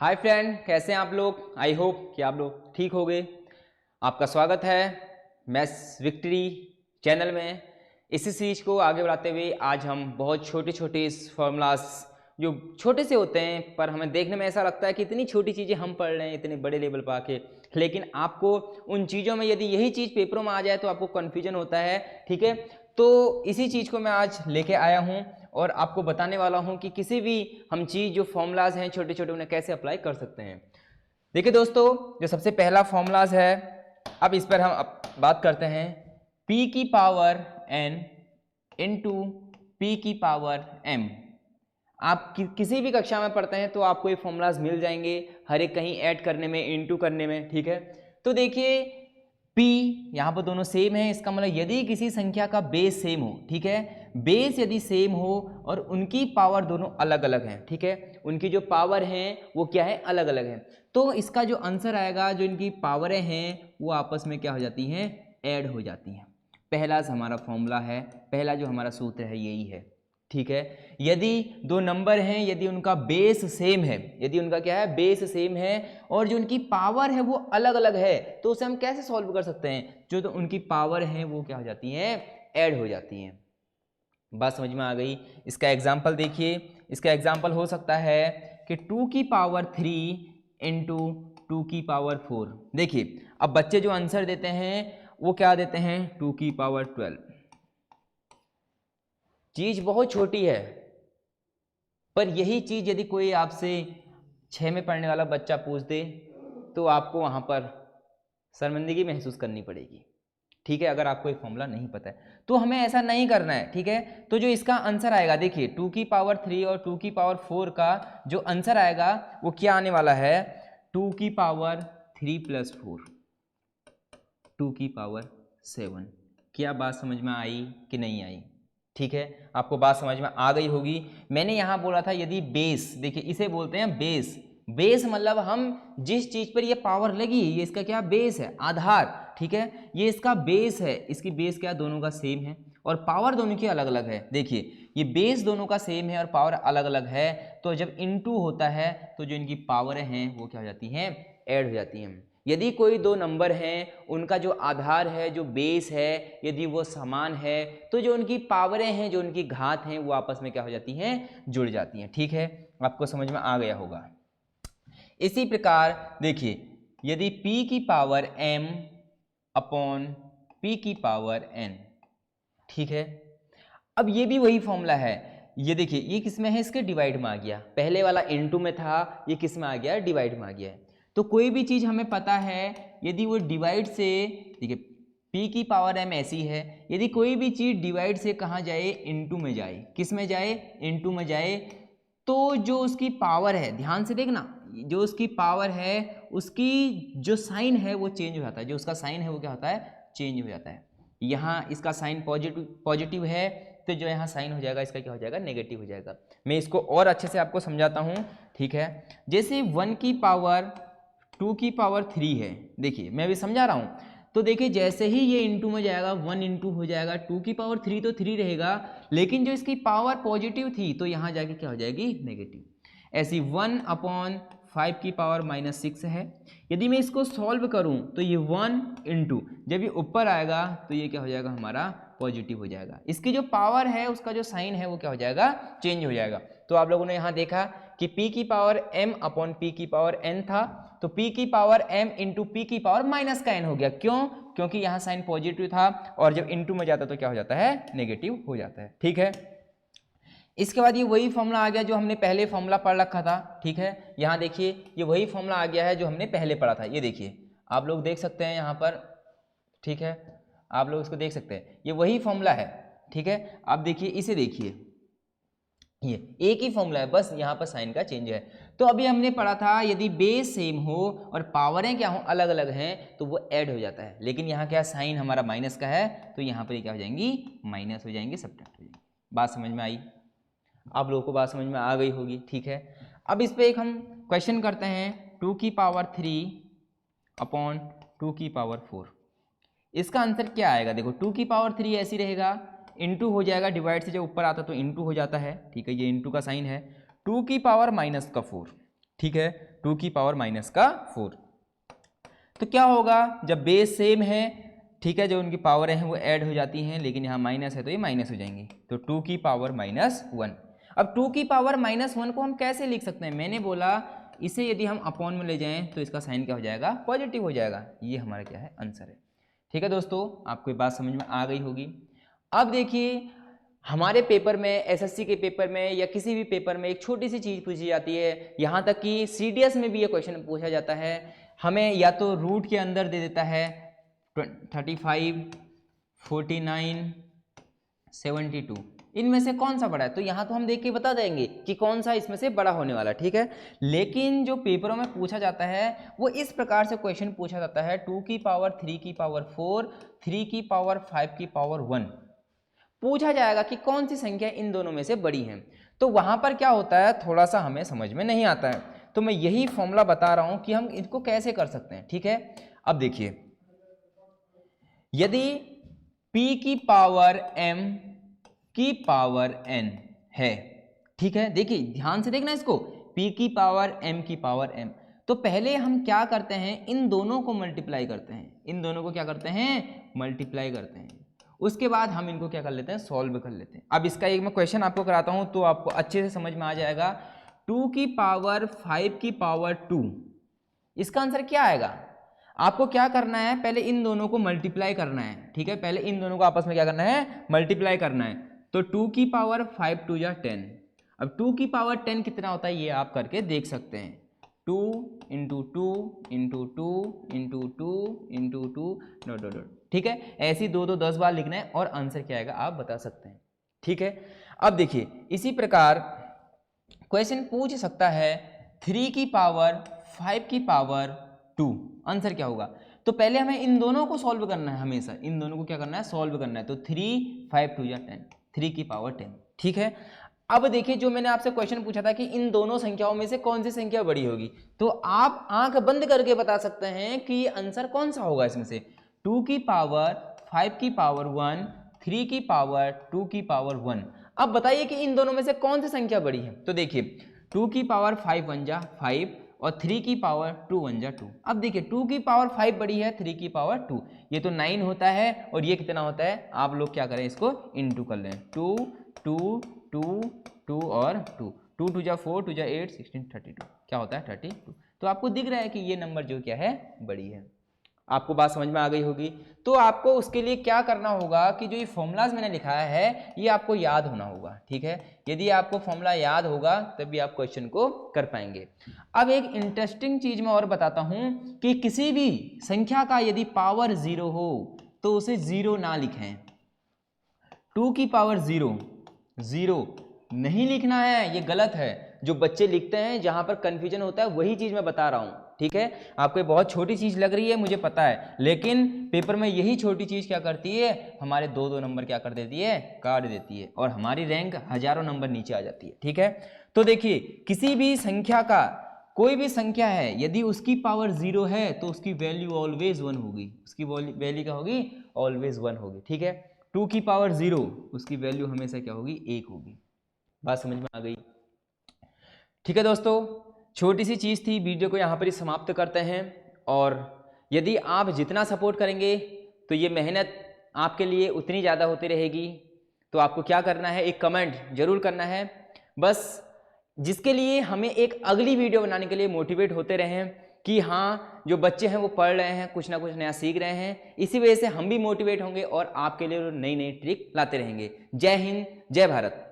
Hi friend, कैसे हैं आप लोग। आई होप कि आप लोग ठीक होंगे। आपका स्वागत है मैथ्स विक्ट्री चैनल में। इसी सीरीज को आगे बढ़ाते हुए आज हम बहुत छोटे छोटे फॉर्मूलाज जो छोटे से होते हैं पर हमें देखने में ऐसा लगता है कि इतनी छोटी चीज़ें हम पढ़ रहे हैं इतने बड़े लेवल पर आके, लेकिन आपको उन चीज़ों में यदि यही चीज़ पेपरों में आ जाए तो आपको कन्फ्यूजन होता है। ठीक है, तो इसी चीज़ को मैं आज लेके आया हूँ और आपको बताने वाला हूँ कि किसी भी हम चीज़ जो फॉर्मूलाज हैं छोटे छोटे उन्हें कैसे अप्लाई कर सकते हैं। देखिए दोस्तों, जो सबसे पहला फॉर्मूलाज है, अब इस पर हम बात करते हैं। p की पावर n इंटू पी की पावर m। आप किसी भी कक्षा में पढ़ते हैं तो आपको ये फॉर्मूलाज मिल जाएंगे, हर एक कहीं ऐड करने में, इंटू करने में। ठीक है, तो देखिए p यहाँ पर दोनों सेम है, इसका मतलब यदि किसी संख्या का बेस सेम हो, ठीक है, बेस यदि सेम हो और उनकी पावर दोनों अलग अलग हैं, ठीक है, उनकी जो पावर हैं वो क्या है, अलग अलग है, तो इसका जो आंसर आएगा, जो इनकी पावरें हैं वो आपस में क्या हो जाती हैं, ऐड हो जाती हैं। पहला हमारा फॉर्मूला है, पहला जो हमारा सूत्र है यही है। ठीक है, यदि दो नंबर हैं, यदि उनका बेस सेम है, यदि उनका क्या है, बेस सेम है और जो उनकी पावर है वो अलग अलग है, तो उसे हम कैसे सॉल्व कर सकते हैं, जो तो उनकी पावर है वो क्या हो जाती हैं, ऐड हो जाती हैं। बात समझ में आ गई। इसका एग्जाम्पल देखिए, इसका एग्जाम्पल हो सकता है कि 2 की पावर 3 इंटू 2 की पावर 4। देखिए अब बच्चे जो आंसर देते हैं वो क्या देते हैं, 2 की पावर 12। चीज बहुत छोटी है, पर यही चीज यदि कोई आपसे 6 में पढ़ने वाला बच्चा पूछ दे तो आपको वहां पर शर्मिंदगी महसूस करनी पड़ेगी। ठीक है, अगर आपको एक फॉर्मूला नहीं पता है तो हमें ऐसा नहीं करना है। ठीक है, तो जो इसका आंसर आएगा, देखिए 2 की पावर 3 और 2 की पावर 4 का जो आंसर आएगा वो क्या आने वाला है, 2 की पावर 3 प्लस 4, 2 की पावर 7। क्या बात समझ में आई कि नहीं आई? ठीक है, आपको बात समझ में आ गई होगी। मैंने यहां बोला था यदि बेस, देखिए इसे बोलते हैं बेस। बेस मतलब हम जिस चीज पर ये पावर लगी ये इसका क्या बेस है, आधार। ठीक है, ये इसका बेस है, इसकी बेस क्या दोनों का सेम है और पावर दोनों की अलग अलग है। देखिए ये बेस दोनों का सेम है और पावर अलग अलग है, तो जब इनटू होता है तो जो इनकी पावरें हैं वो क्या हो जाती हैं, ऐड हो जाती हैं। यदि कोई दो नंबर हैं, उनका जो आधार है, जो बेस है, यदि वो समान है तो जो उनकी पावरें हैं, जो उनकी घात हैं वो आपस में क्या हो जाती हैं, जुड़ जाती हैं। ठीक है, आपको समझ में आ गया होगा। इसी प्रकार देखिए, यदि p की पावर m अपॉन p की पावर n, ठीक है, अब ये भी वही फॉर्मूला है। ये देखिए ये किस में है, इसके डिवाइड में आ गया, पहले वाला इनटू में था, ये किस में आ गया, डिवाइड में आ गया है। तो कोई भी चीज हमें पता है यदि वो डिवाइड से, देखिए p की पावर m ऐसी है, यदि कोई भी चीज डिवाइड से कहाँ जाए, इनटू में जाए, किस में जाए, इनटू में जाए, तो जो उसकी पावर है, ध्यान से देखना, जो उसकी पावर है उसकी जो साइन है वो चेंज हो जाता है, जो उसका साइन है वो क्या होता है, चेंज हो जाता है। यहाँ इसका साइन पॉजिटिव है तो जो यहाँ साइन हो जाएगा इसका क्या हो जाएगा, नेगेटिव हो जाएगा। मैं इसको और अच्छे से आपको समझाता हूँ। ठीक है, जैसे 1 की पावर 2 की पावर 3 है, देखिए मैं भी समझा रहा हूँ, तो देखिए जैसे ही ये इंटू में जाएगा 1 इंटू हो जाएगा, 2 की पावर 3 तो 3 रहेगा, लेकिन जो इसकी पावर पॉजिटिव थी तो यहाँ जाके क्या हो जाएगी, नेगेटिव। ऐसी 1 अपॉन 5 की पावर -6 है। यदि मैं इसको सॉल्व करूं तो ये 1 इंटू, जब ये ऊपर आएगा तो ये क्या हो जाएगा, हमारा पॉजिटिव हो जाएगा। इसकी जो पावर है उसका जो साइन है वो क्या हो जाएगा, चेंज हो जाएगा। तो आप लोगों ने यहाँ देखा कि p की पावर m अपॉन p की पावर n था, तो p की पावर m इंटू p की पावर माइनस का n हो गया। क्यों? क्योंकि यहाँ साइन पॉजिटिव था और जब इंटू में जाता तो क्या हो जाता है, नेगेटिव हो जाता है। ठीक है, इसके बाद ये वही फॉर्मूला आ गया जो हमने पहले फॉर्मूला पढ़ रखा था। ठीक है, यहाँ देखिए ये वही फॉर्मूला आ गया है जो हमने पहले पढ़ा था। ये देखिए आप लोग देख सकते हैं यहाँ पर, ठीक है, आप लोग इसको देख सकते हैं, ये वही फॉर्मूला है। ठीक है, अब देखिए इसे देखिए, ये एक ही फॉर्मूला है, बस यहाँ पर साइन का चेंज है। तो अभी हमने पढ़ा था यदि बेस सेम हो और पावरें क्या हो, अलग अलग हैं, तो वो ऐड हो जाता है। लेकिन यहाँ क्या साइन हमारा माइनस का है, तो यहाँ पर ये क्या हो जाएंगी, माइनस हो जाएंगे, सब्ट्रैक्ट हो जाएंगे। बात समझ में आई? आप लोगों को बात समझ में आ गई होगी। ठीक है, अब इस पे एक हम क्वेश्चन करते हैं, 2 की पावर 3 अपॉन 2 की पावर 4। इसका आंसर क्या आएगा, देखो 2 की पावर 3 ऐसी रहेगा, इंटू हो जाएगा, डिवाइड से जब ऊपर आता तो इंटू हो जाता है। ठीक है, ये इंटू का साइन है, 2 की पावर -4। ठीक है, 2 की पावर माइनस का 4। तो क्या होगा जब बेस सेम है, ठीक है, जो उनकी पावर हैं वो ऐड हो जाती हैं, लेकिन यहाँ माइनस है तो ये माइनस हो जाएंगी, तो 2 की पावर माइनस 1। अब 2 की पावर माइनस 1 को हम कैसे लिख सकते हैं? मैंने बोला इसे यदि हम अपॉन में ले जाएं तो इसका साइन क्या हो जाएगा? पॉजिटिव हो जाएगा। ये हमारा क्या है? आंसर है। ठीक है दोस्तों, आपको ये बात समझ में आ गई होगी। अब देखिए हमारे पेपर में, एसएससी के पेपर में या किसी भी पेपर में एक छोटी सी चीज़ पूछी जाती है, यहाँ तक कि सीडीएस में भी ये क्वेश्चन पूछा जाता है। हमें या तो रूट के अंदर दे देता है 35, 49, 72, इनमें से कौन सा बड़ा है, तो यहाँ तो हम देख के बता देंगे कि कौन सा इसमें से बड़ा होने वाला, ठीक है। लेकिन जो पेपरों में पूछा जाता है वो इस प्रकार से क्वेश्चन पूछा जाता है 2 की पावर 3 की पावर 4, 3 की पावर 5 की पावर 1 पूछा जाएगा कि कौन सी संख्या इन दोनों में से बड़ी है। तो वहाँ पर क्या होता है, थोड़ा सा हमें समझ में नहीं आता है, तो मैं यही फॉर्मूला बता रहा हूँ कि हम इसको कैसे कर सकते हैं, ठीक है। अब देखिए यदि p की पावर m की पावर n है, ठीक है, देखिए ध्यान से देखना इसको, p की पावर m की पावर m, तो पहले हम क्या करते हैं, इन दोनों को मल्टीप्लाई करते हैं, इन दोनों को क्या करते हैं? मल्टीप्लाई करते हैं। उसके बाद हम इनको क्या कर लेते हैं? सॉल्व कर लेते हैं। अब इसका एक मैं क्वेश्चन आपको कराता हूं तो आपको अच्छे से समझ में आ जाएगा। 2 की पावर 5 की पावर 2, इसका आंसर क्या आएगा? आपको क्या करना है, पहले इन दोनों को मल्टीप्लाई करना है, ठीक है, पहले इन दोनों को आपस में क्या करना है? मल्टीप्लाई करना है। तो 2 की पावर 5 2 या 10, अब 2 की पावर 10 कितना होता है ये आप करके देख सकते हैं, 2 into 2 into 2 into 2 into 2 dot dot dot, ठीक है। ऐसी 2 10 बार लिखना है और आंसर क्या आएगा आप बता सकते हैं, ठीक है। अब देखिए इसी प्रकार क्वेश्चन पूछ सकता है 3 की पावर 5 की पावर 2, आंसर क्या होगा? तो पहले हमें इन दोनों को सॉल्व करना है, हमेशा इन दोनों को क्या करना है? सॉल्व करना है। तो 3 5 2 या 10, 3 की पावर 10, ठीक है। अब देखिए जो मैंने आपसे क्वेश्चन पूछा था कि इन दोनों संख्याओं में से कौन सी संख्या बड़ी होगी, तो आप आंख बंद करके बता सकते हैं कि आंसर कौन सा होगा इसमें से। 2 की पावर 5 की पावर 1, 3 की पावर 2 की पावर 1। अब बताइए कि इन दोनों में से कौन सी संख्या बड़ी है। तो देखिए 2 की पावर 5 1 जा 5 और 3 की पावर 2 1 जा 2। अब देखिए 2 की पावर 5 बड़ी है, 3 की पावर 2, ये तो 9 होता है और ये कितना होता है? आप लोग क्या करें, इसको इनटू कर लें, 2 2 2 2 और 2, 2 2 जा 4 2 जा 8 16 32, क्या होता है? 32। तो आपको दिख रहा है कि ये नंबर जो क्या है? बड़ी है। आपको बात समझ में आ गई होगी। तो आपको उसके लिए क्या करना होगा कि जो ये फॉर्मूलाज मैंने लिखाया है ये आपको याद होना होगा, ठीक है। यदि आपको फॉर्मूला याद होगा तभी आप क्वेश्चन को कर पाएंगे। अब एक इंटरेस्टिंग चीज मैं और बताता हूं कि किसी भी संख्या का यदि पावर 0 हो तो उसे 0 ना लिखें। 2 की पावर 0 0 नहीं लिखना है, ये गलत है। जो बच्चे लिखते हैं जहां पर कंफ्यूजन होता है वही चीज मैं बता रहा हूं, ठीक है। आपको ये बहुत छोटी चीज लग रही है मुझे पता है, लेकिन पेपर में यही छोटी चीज क्या करती है, हमारे 2 नंबर क्या कर देती है? काट देती है और हमारी रैंक हजारों नंबर नीचे आ जाती है, ठीक है। तो देखिए किसी भी संख्या का, कोई भी संख्या है यदि उसकी पावर 0 है तो उसकी वैल्यू ऑलवेज 1 होगी, उसकी वैल्यू क्या होगी? ऑलवेज 1 होगी, ठीक है। 2 की पावर 0 उसकी वैल्यू हमेशा क्या होगी? 1 होगी। बात समझ में आ गई, ठीक है दोस्तों। छोटी सी चीज़ थी, वीडियो को यहाँ पर ही समाप्त करते हैं। और यदि आप जितना सपोर्ट करेंगे तो ये मेहनत आपके लिए उतनी ज़्यादा होती रहेगी। तो आपको क्या करना है, एक कमेंट जरूर करना है बस, जिसके लिए हमें एक अगली वीडियो बनाने के लिए मोटिवेट होते रहें कि हाँ जो बच्चे हैं वो पढ़ रहे हैं, कुछ ना कुछ नया सीख रहे हैं। इसी वजह से हम भी मोटिवेट होंगे और आपके लिए नई नई ट्रिक लाते रहेंगे। जय हिंद, जय भारत।